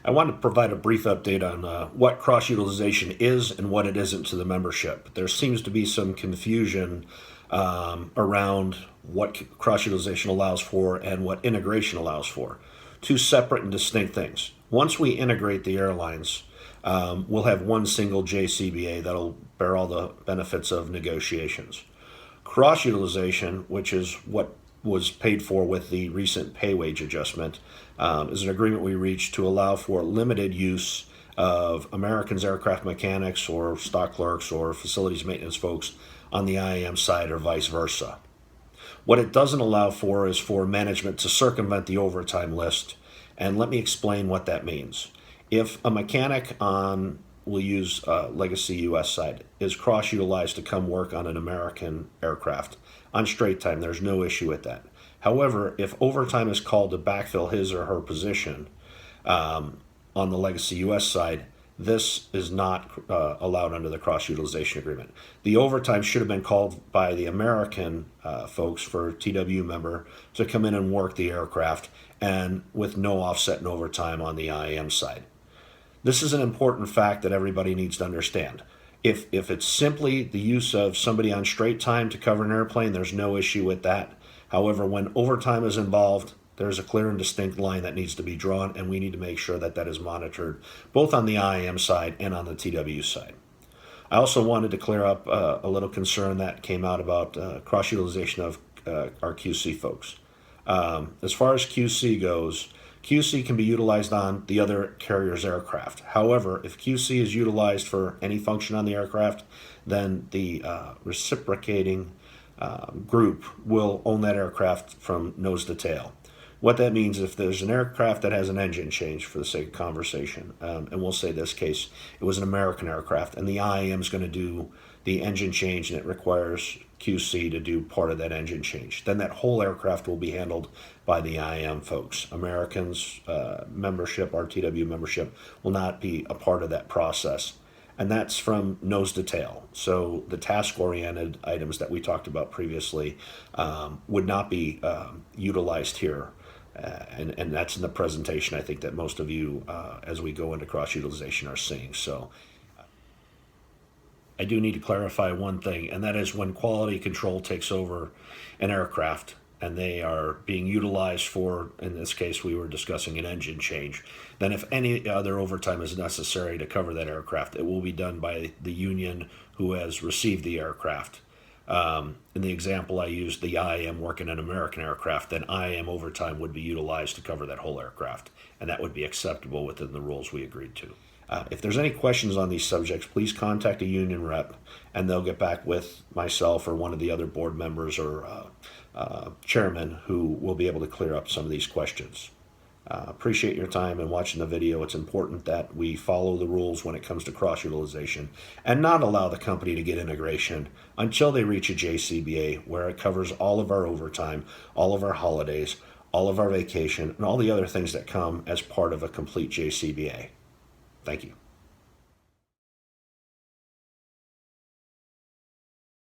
I want to provide a brief update on what cross-utilization is and what it isn't to the membership. There seems to be some confusion around what cross-utilization allows for and what integration allows for. Two separate and distinct things. Once we integrate the airlines, we'll have one single JCBA that'll bear all the benefits of negotiations. Cross-utilization, which is what was paid for with the recent pay wage adjustment, is an agreement we reached to allow for limited use of Americans aircraft mechanics or stock clerks or facilities maintenance folks on the IAM side or vice versa. What it doesn't allow for is for management to circumvent the overtime list, and let me explain what that means. If a mechanic on, we'll use Legacy US side, is cross-utilized to come work on an American aircraft on straight time, there's no issue with that. However, if overtime is called to backfill his or her position on the Legacy US side, this is not allowed under the cross-utilization agreement. The overtime should have been called by the American folks for TW member to come in and work the aircraft, and with no offset in overtime on the IAM side. This is an important fact that everybody needs to understand. If it's simply the use of somebody on straight time to cover an airplane, there's no issue with that. However, when overtime is involved, there's a clear and distinct line that needs to be drawn, and we need to make sure that that is monitored both on the IAM side and on the TW side. I also wanted to clear up a little concern that came out about cross-utilization of our QC folks. As far as QC goes, QC can be utilized on the other carrier's aircraft. However, if QC is utilized for any function on the aircraft, then the reciprocating group will own that aircraft from nose to tail. What that means, if there's an aircraft that has an engine change, for the sake of conversation, and we'll say this case, it was an American aircraft, and the IAM is going to do the engine change, and it requires QC to do part of that engine change, then that whole aircraft will be handled by the IAM folks. Americans membership, RTW membership, will not be a part of that process. And that's from nose to tail. So the task-oriented items that we talked about previously would not be utilized here. And that's in the presentation, I think, that most of you, as we go into cross-utilization, are seeing. So I do need to clarify one thing, and that is when quality control takes over an aircraft and they are being utilized for, in this case, we were discussing an engine change, then if any other overtime is necessary to cover that aircraft, it will be done by the union who has received the aircraft. In the example I used, the IAM working an American aircraft, then IAM overtime would be utilized to cover that whole aircraft, and that would be acceptable within the rules we agreed to. If there's any questions on these subjects, please contact a union rep, and they'll get back with myself or one of the other board members or chairman who will be able to clear up some of these questions. Appreciate your time and watching the video. It's important that we follow the rules when it comes to cross-utilization and not allow the company to get integration until they reach a JCBA where it covers all of our overtime, all of our holidays, all of our vacation, and all the other things that come as part of a complete JCBA. Thank you.